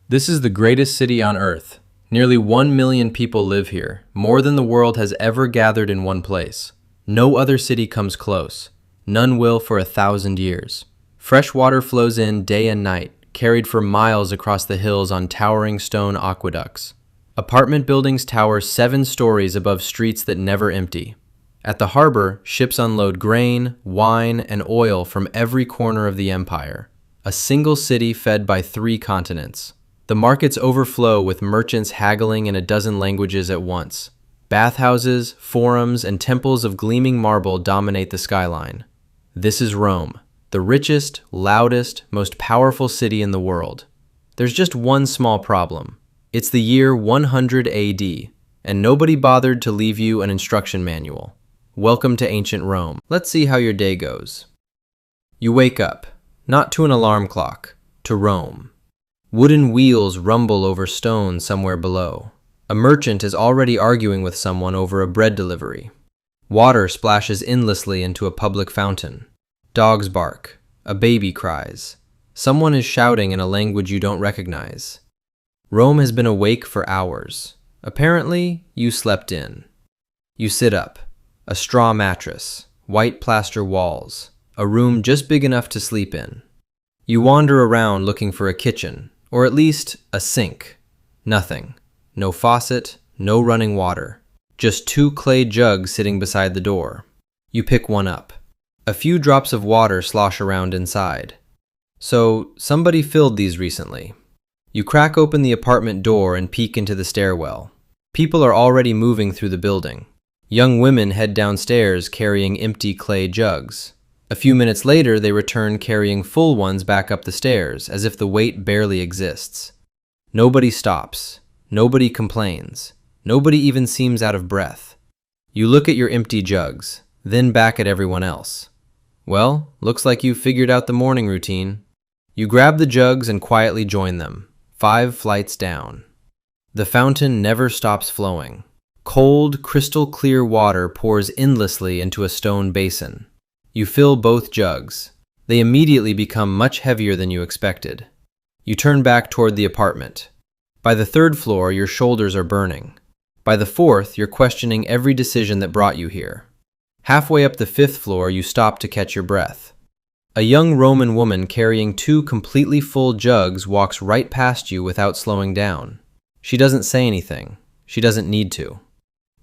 This is the greatest city on Earth. Nearly 1 million people live here, more than the world has ever gathered in one place. No other city comes close. None will for 1,000 years. Fresh water flows in day and night, carried for miles across the hills on towering stone aqueducts. Apartment buildings tower 7 stories above streets that never empty. At the harbor, ships unload grain, wine, and oil from every corner of the empire. A single city fed by 3 continents. The markets overflow with merchants haggling in a dozen languages at once. Bathhouses, forums, and temples of gleaming marble dominate the skyline. This is Rome, the richest, loudest, most powerful city in the world. There's just one small problem. It's the year 100 AD, and nobody bothered to leave you an instruction manual. Welcome to ancient Rome. Let's see how your day goes. You wake up, not to an alarm clock, to Rome. Wooden wheels rumble over stone somewhere below. A merchant is already arguing with someone over a bread delivery. Water splashes endlessly into a public fountain. Dogs bark. A baby cries. Someone is shouting in a language you don't recognize. Rome has been awake for hours. Apparently, you slept in. You sit up. A straw mattress. White plaster walls. A room just big enough to sleep in. You wander around looking for a kitchen. Or at least a sink. Nothing. No faucet, no running water. Just 2 clay jugs sitting beside the door. You pick one up. A few drops of water slosh around inside. So, somebody filled these recently. You crack open the apartment door and peek into the stairwell. People are already moving through the building. Young women head downstairs carrying empty clay jugs. A few minutes later, they return carrying full ones back up the stairs, as if the weight barely exists. Nobody stops. Nobody complains. Nobody even seems out of breath. You look at your empty jugs, then back at everyone else. Well, looks like you've figured out the morning routine. You grab the jugs and quietly join them, 5 flights down. The fountain never stops flowing. Cold, crystal-clear water pours endlessly into a stone basin. You fill both jugs. They immediately become much heavier than you expected. You turn back toward the apartment. By the 3rd floor, your shoulders are burning. By the 4th, you're questioning every decision that brought you here. Halfway up the 5th floor, you stop to catch your breath. A young Roman woman carrying 2 completely full jugs walks right past you without slowing down. She doesn't say anything. She doesn't need to.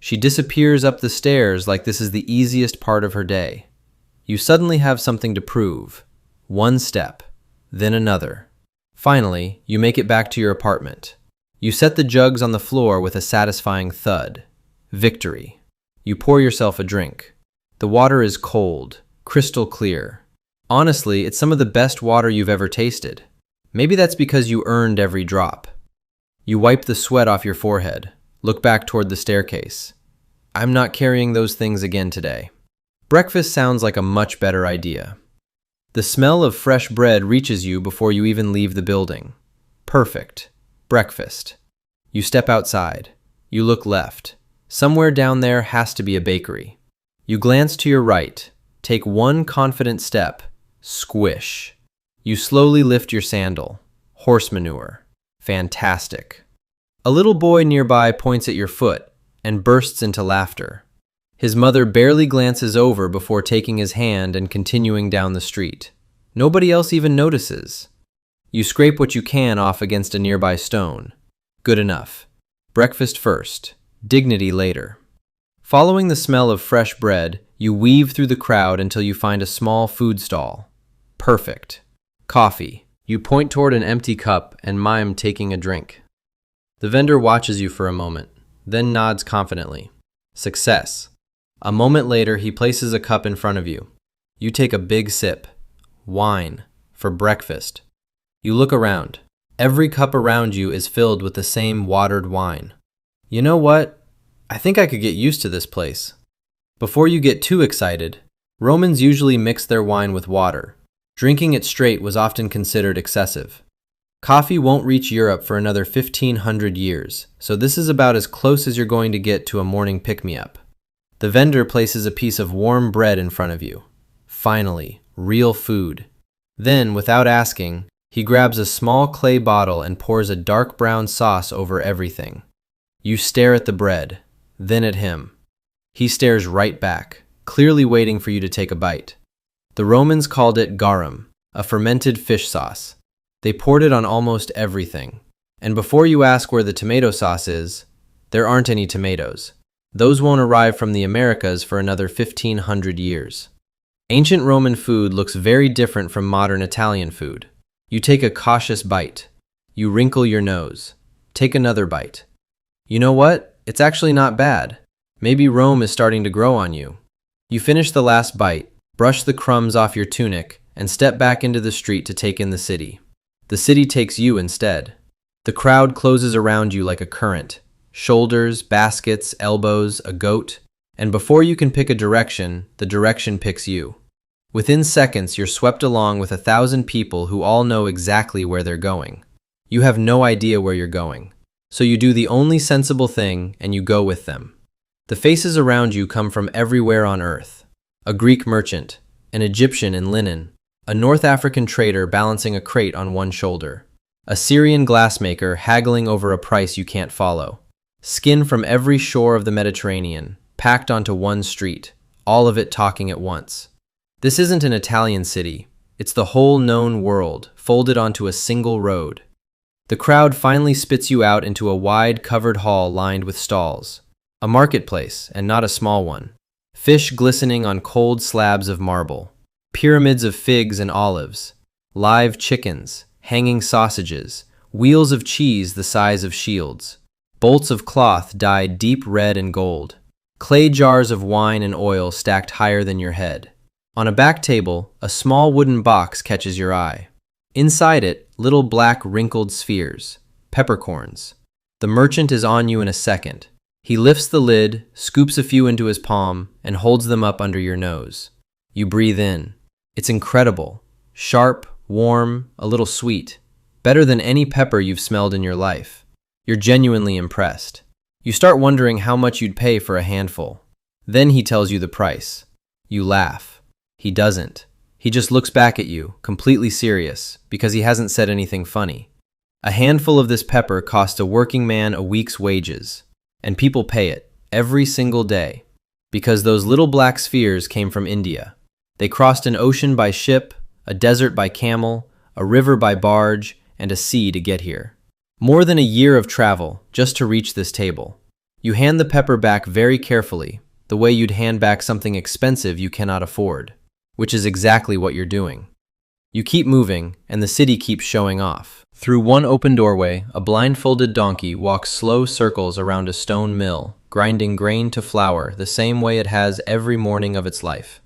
She disappears up the stairs like this is the easiest part of her day. You suddenly have something to prove. 1 step, then another. Finally, you make it back to your apartment. You set the jugs on the floor with a satisfying thud. Victory. You pour yourself a drink. The water is cold, crystal clear. Honestly, it's some of the best water you've ever tasted. Maybe that's because you earned every drop. You wipe the sweat off your forehead. Look back toward the staircase. I'm not carrying those things again today. Breakfast sounds like a much better idea. The smell of fresh bread reaches you before you even leave the building. Perfect. Breakfast. You step outside. You look left. Somewhere down there has to be a bakery. You glance to your right. Take 1 confident step. Squish. You slowly lift your sandal. Horse manure. Fantastic. A little boy nearby points at your foot and bursts into laughter. His mother barely glances over before taking his hand and continuing down the street. Nobody else even notices. You scrape what you can off against a nearby stone. Good enough. Breakfast first, dignity later. Following the smell of fresh bread, you weave through the crowd until you find a small food stall. Perfect. Coffee. You point toward an empty cup and mime taking a drink. The vendor watches you for a moment, then nods confidently. Success. A moment later, he places a cup in front of you. You take a big sip. Wine. For breakfast. You look around. Every cup around you is filled with the same watered wine. You know what? I think I could get used to this place. Before you get too excited, Romans usually mixed their wine with water. Drinking it straight was often considered excessive. Coffee won't reach Europe for another 1,500 years, so this is about as close as you're going to get to a morning pick-me-up. The vendor places a piece of warm bread in front of you. Finally, real food. Then, without asking, He grabs a small clay bottle and pours a dark brown sauce over everything. You stare at the bread, then at him. He stares right back, clearly waiting for you to take a bite. The Romans called it garum, a fermented fish sauce. They poured it on almost everything. And before you ask where the tomato sauce is, there aren't any tomatoes. Those won't arrive from the Americas for another 1,500 years. Ancient Roman food looks very different from modern Italian food. You take a cautious bite. You wrinkle your nose. Take another bite. You know what? It's actually not bad. Maybe Rome is starting to grow on you. You finish the last bite, brush the crumbs off your tunic, and step back into the street to take in the city. The city takes you instead. The crowd closes around you like a current. Shoulders, baskets, elbows, a goat. And before you can pick a direction, the direction picks you. Within seconds, you're swept along with 1,000 people who all know exactly where they're going. You have no idea where you're going. So you do the only sensible thing and you go with them. The faces around you come from everywhere on earth. A Greek merchant, an Egyptian in linen, a North African trader balancing a crate on one shoulder, a Syrian glassmaker haggling over a price you can't follow. Skin from every shore of the Mediterranean, packed onto one street, all of it talking at once. This isn't an Italian city. It's the whole known world, folded onto a single road. The crowd finally spits you out into a wide, covered hall lined with stalls. A marketplace, and not a small one. Fish glistening on cold slabs of marble. Pyramids of figs and olives. Live chickens, hanging sausages, wheels of cheese the size of shields. Bolts of cloth dyed deep red and gold. Clay jars of wine and oil stacked higher than your head. On a back table, a small wooden box catches your eye. Inside it, little black wrinkled spheres, peppercorns. The merchant is on you in a second. He lifts the lid, scoops a few into his palm, and holds them up under your nose. You breathe in. It's incredible. Sharp, warm, a little sweet. Better than any pepper you've smelled in your life. You're genuinely impressed. You start wondering how much you'd pay for a handful. Then he tells you the price. You laugh. He doesn't. He just looks back at you, completely serious, because he hasn't said anything funny. A handful of this pepper costs a working man a week's wages, and people pay it, every single day, because those little black spheres came from India. They crossed an ocean by ship, a desert by camel, a river by barge, and a sea to get here. More than a year of travel, just to reach this table. You hand the pepper back very carefully, the way you'd hand back something expensive you cannot afford. Which is exactly what you're doing. You keep moving, and the city keeps showing off. Through one open doorway, a blindfolded donkey walks slow circles around a stone mill, grinding grain to flour the same way it has every morning of its life.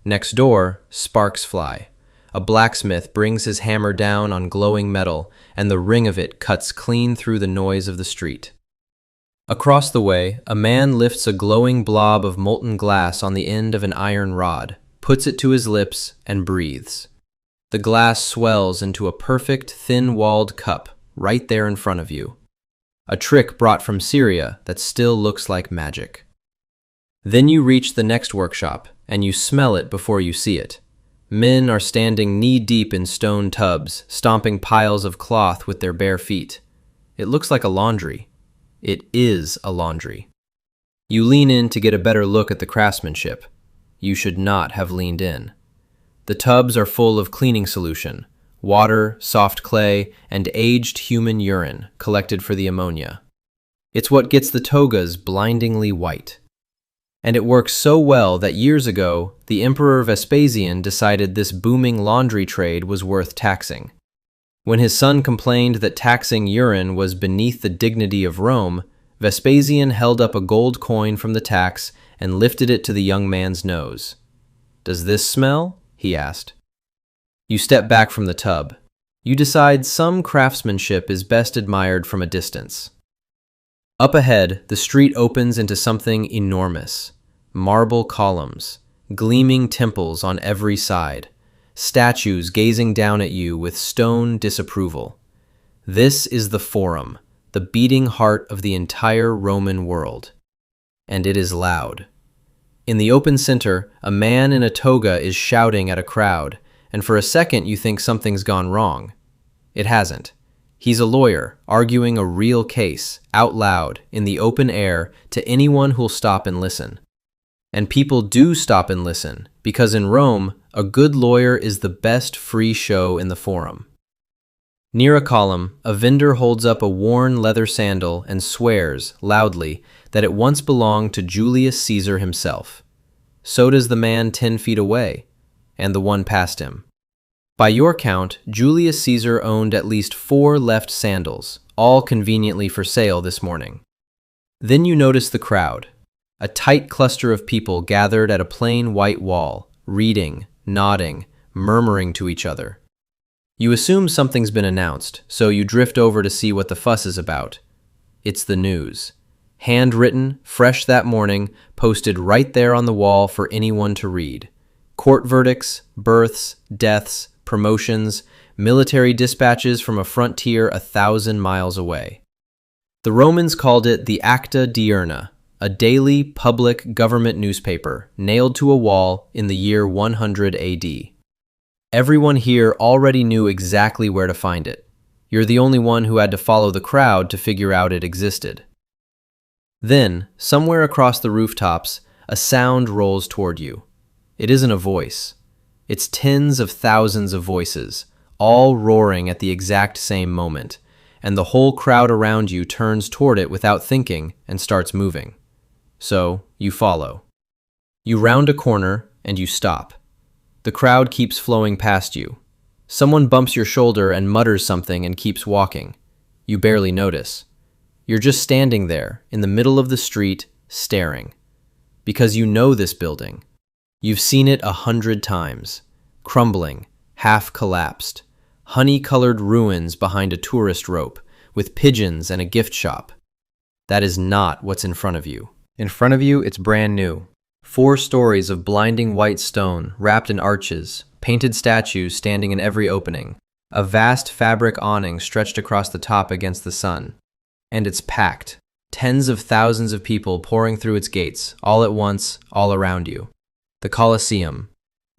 Next door, sparks fly. A blacksmith brings his hammer down on glowing metal, and the ring of it cuts clean through the noise of the street. Across the way, a man lifts a glowing blob of molten glass on the end of an iron rod, puts it to his lips, and breathes. The glass swells into a perfect, thin-walled cup right there in front of you. A trick brought from Syria that still looks like magic. Then you reach the next workshop, and you smell it before you see it. Men are standing knee-deep in stone tubs, stomping piles of cloth with their bare feet. It looks like a laundry. It is a laundry. You lean in to get a better look at the craftsmanship. You should not have leaned in. The tubs are full of cleaning solution, water, soft clay, and aged human urine collected for the ammonia. It's what gets the togas blindingly white. And it works so well that years ago, the Emperor Vespasian decided this booming laundry trade was worth taxing. When his son complained that taxing urine was beneath the dignity of Rome, Vespasian held up a gold coin from the tax and lifted it to the young man's nose. "Does this smell?" he asked. You step back from the tub. You decide some craftsmanship is best admired from a distance. Up ahead, the street opens into something enormous. Marble columns, gleaming temples on every side, statues gazing down at you with stone disapproval. This is the Forum, the beating heart of the entire Roman world. And it is loud. In the open center, a man in a toga is shouting at a crowd, and for a second you think something's gone wrong. It hasn't. He's a lawyer, arguing a real case, out loud, in the open air, to anyone who'll stop and listen. And people do stop and listen, because in Rome, a good lawyer is the best free show in the forum. Near a column, a vendor holds up a worn leather sandal and swears, loudly, that it once belonged to Julius Caesar himself. So does the man 10 feet away, and the one past him. By your count, Julius Caesar owned at least 4 left sandals, all conveniently for sale this morning. Then you notice the crowd, a tight cluster of people gathered at a plain white wall, reading, nodding, murmuring to each other. You assume something's been announced, so you drift over to see what the fuss is about. It's the news. Handwritten, fresh that morning, posted right there on the wall for anyone to read. Court verdicts, births, deaths, promotions, military dispatches from a frontier 1,000 miles away. The Romans called it the Acta Diurna, a daily, public government newspaper nailed to a wall in the year 100 AD. Everyone here already knew exactly where to find it. You're the only one who had to follow the crowd to figure out it existed. Then, somewhere across the rooftops, a sound rolls toward you. It isn't a voice. It's tens of thousands of voices, all roaring at the exact same moment, and the whole crowd around you turns toward it without thinking and starts moving. So, you follow. You round a corner and you stop. The crowd keeps flowing past you. Someone bumps your shoulder and mutters something and keeps walking. You barely notice. You're just standing there, in the middle of the street, staring. Because you know this building. You've seen it 100 times. Crumbling, half collapsed. Honey-colored ruins behind a tourist rope, with pigeons and a gift shop. That is not what's in front of you. In front of you, it's brand new. 4 stories of blinding white stone, wrapped in arches, painted statues standing in every opening, a vast fabric awning stretched across the top against the sun. And it's packed. Tens of thousands of people pouring through its gates, all at once, all around you. The Colosseum,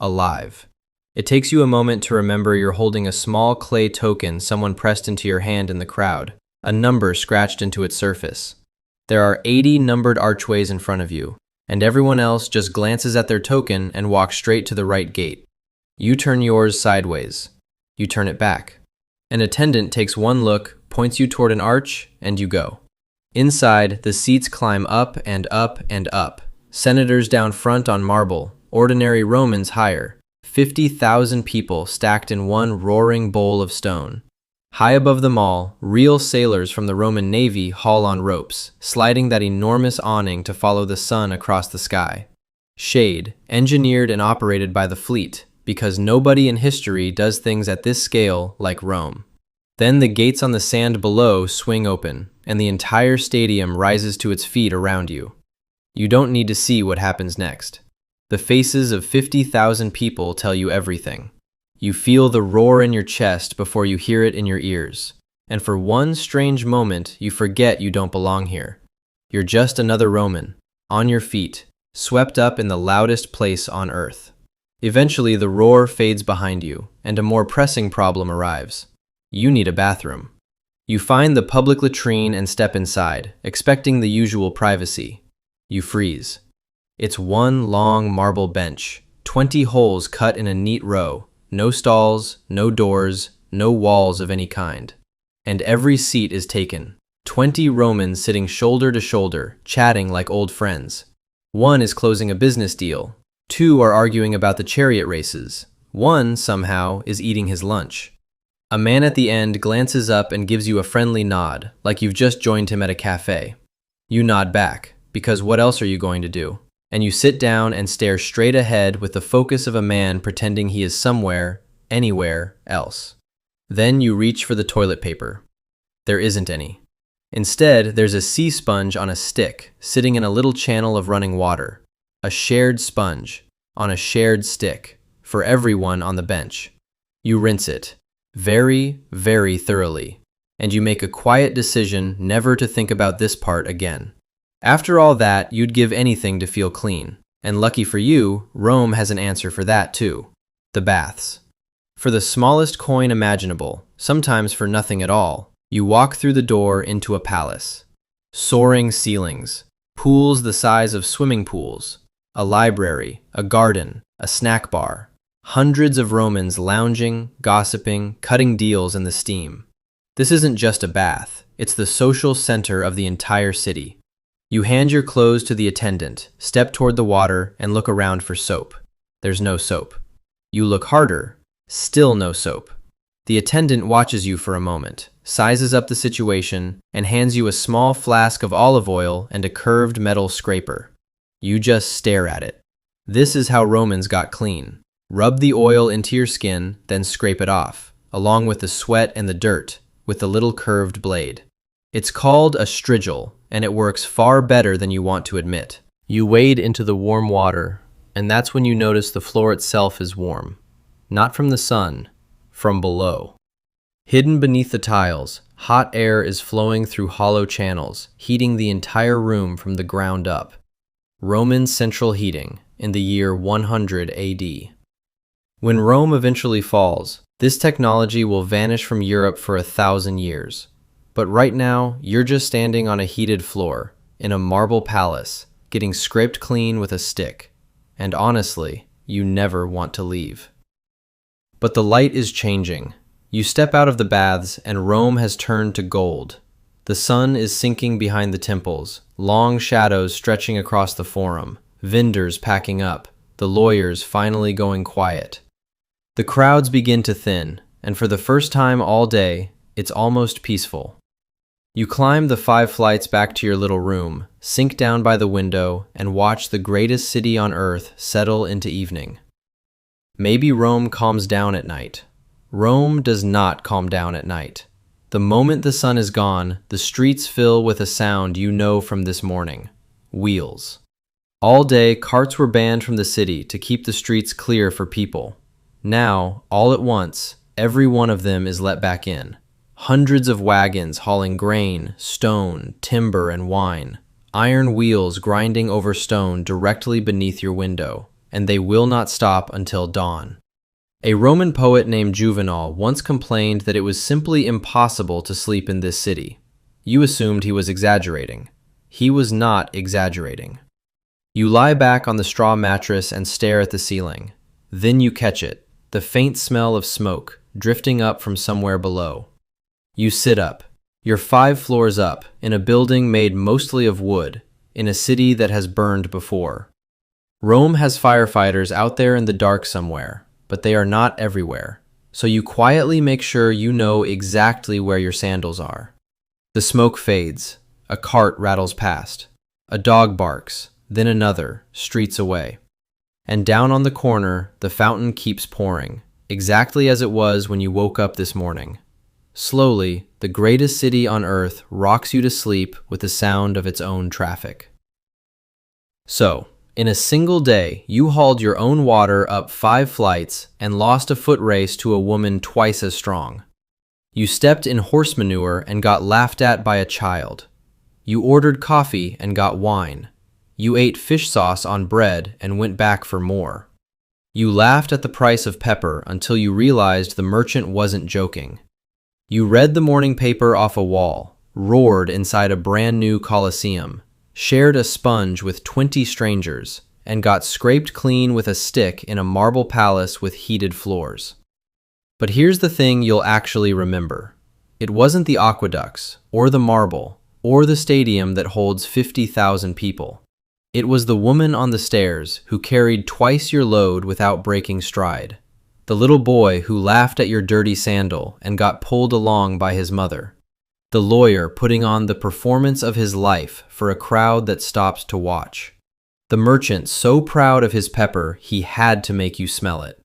alive. It takes you a moment to remember you're holding a small clay token someone pressed into your hand in the crowd, a number scratched into its surface. There are 80 numbered archways in front of you, and everyone else just glances at their token and walks straight to the right gate. You turn yours sideways. You turn it back. An attendant takes one look, points you toward an arch, and you go. Inside, the seats climb up and up and up. Senators down front on marble, ordinary Romans higher. 50,000 people stacked in one roaring bowl of stone. High above them all, real sailors from the Roman Navy haul on ropes, sliding that enormous awning to follow the sun across the sky. Shade, engineered and operated by the fleet, because nobody in history does things at this scale like Rome. Then the gates on the sand below swing open, and the entire stadium rises to its feet around you. You don't need to see what happens next. The faces of 50,000 people tell you everything. You feel the roar in your chest before you hear it in your ears. And for one strange moment, you forget you don't belong here. You're just another Roman, on your feet, swept up in the loudest place on earth. Eventually, the roar fades behind you, and a more pressing problem arrives. You need a bathroom. You find the public latrine and step inside, expecting the usual privacy. You freeze. It's one long marble bench, 20 holes cut in a neat row. No stalls, no doors, no walls of any kind. And every seat is taken. 20 Romans sitting shoulder to shoulder, chatting like old friends. One is closing a business deal. 2 are arguing about the chariot races. 1, somehow, is eating his lunch. A man at the end glances up and gives you a friendly nod, like you've just joined him at a cafe. You nod back, because what else are you going to do? And you sit down and stare straight ahead with the focus of a man pretending he is somewhere, anywhere else. Then you reach for the toilet paper. There isn't any. Instead, there's a sea sponge on a stick, sitting in a little channel of running water. A shared sponge, on a shared stick, for everyone on the bench. You rinse it, very, very thoroughly, and you make a quiet decision never to think about this part again. After all that, you'd give anything to feel clean. And lucky for you, Rome has an answer for that too. The baths. For the smallest coin imaginable, sometimes for nothing at all, you walk through the door into a palace. Soaring ceilings, pools the size of swimming pools, a library, a garden, a snack bar, hundreds of Romans lounging, gossiping, cutting deals in the steam. This isn't just a bath, it's the social center of the entire city. You hand your clothes to the attendant, step toward the water, and look around for soap. There's no soap. You look harder, still no soap. The attendant watches you for a moment, sizes up the situation, and hands you a small flask of olive oil and a curved metal scraper. You just stare at it. This is how Romans got clean. Rub the oil into your skin, then scrape it off, along with the sweat and the dirt, with the little curved blade. It's called a strigil, and it works far better than you want to admit. You wade into the warm water, and that's when you notice the floor itself is warm. Not from the sun, from below. Hidden beneath the tiles, hot air is flowing through hollow channels, heating the entire room from the ground up. Roman central heating in the year 100 AD. When Rome eventually falls, this technology will vanish from Europe for 1,000 years. But right now, you're just standing on a heated floor, in a marble palace, getting scraped clean with a stick. And honestly, you never want to leave. But the light is changing. You step out of the baths and Rome has turned to gold. The sun is sinking behind the temples, long shadows stretching across the forum, vendors packing up, the lawyers finally going quiet. The crowds begin to thin, and for the first time all day, it's almost peaceful. You climb the 5 flights back to your little room, sink down by the window, and watch the greatest city on earth settle into evening. Maybe Rome calms down at night. Rome does not calm down at night. The moment the sun is gone, the streets fill with a sound you know from this morning: wheels. All day, carts were banned from the city to keep the streets clear for people. Now, all at once, every one of them is let back in. Hundreds of wagons hauling grain, stone, timber, and wine. Iron wheels grinding over stone directly beneath your window, and they will not stop until dawn. A Roman poet named Juvenal once complained that it was simply impossible to sleep in this city. You assumed he was exaggerating. He was not exaggerating. You lie back on the straw mattress and stare at the ceiling. Then you catch it, the faint smell of smoke drifting up from somewhere below. You sit up. You're 5 floors up, in a building made mostly of wood, in a city that has burned before. Rome has firefighters out there in the dark somewhere, but they are not everywhere, so you quietly make sure you know exactly where your sandals are. The smoke fades. A cart rattles past. A dog barks, then another, streets away. And down on the corner, the fountain keeps pouring, exactly as it was when you woke up this morning. Slowly, the greatest city on earth rocks you to sleep with the sound of its own traffic. So, in a single day, you hauled your own water up 5 flights and lost a foot race to a woman twice as strong. You stepped in horse manure and got laughed at by a child. You ordered coffee and got wine. You ate fish sauce on bread and went back for more. You laughed at the price of pepper until you realized the merchant wasn't joking. You read the morning paper off a wall, roared inside a brand new coliseum, shared a sponge with 20 strangers, and got scraped clean with a stick in a marble palace with heated floors. But here's the thing you'll actually remember. It wasn't the aqueducts, or the marble, or the stadium that holds 50,000 people. It was the woman on the stairs who carried twice your load without breaking stride. The little boy who laughed at your dirty sandal and got pulled along by his mother. The lawyer putting on the performance of his life for a crowd that stopped to watch. The merchant so proud of his pepper he had to make you smell it.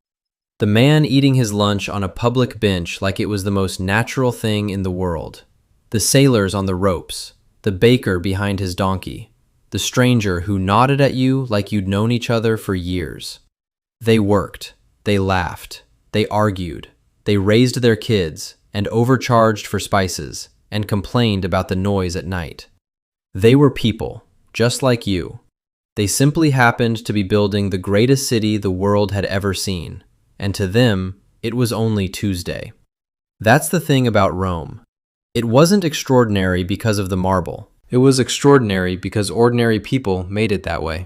The man eating his lunch on a public bench like it was the most natural thing in the world. The sailors on the ropes. The baker behind his donkey. The stranger who nodded at you like you'd known each other for years. They worked. They laughed, they argued, they raised their kids and overcharged for spices and complained about the noise at night. They were people, just like you. They simply happened to be building the greatest city the world had ever seen, and to them, It was only Tuesday. That's the thing about Rome. It wasn't extraordinary because of the marble. It was extraordinary because ordinary people made it that way.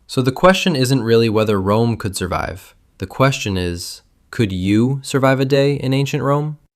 So the question isn't really whether Rome could survive. The question is, could you survive a day in ancient Rome?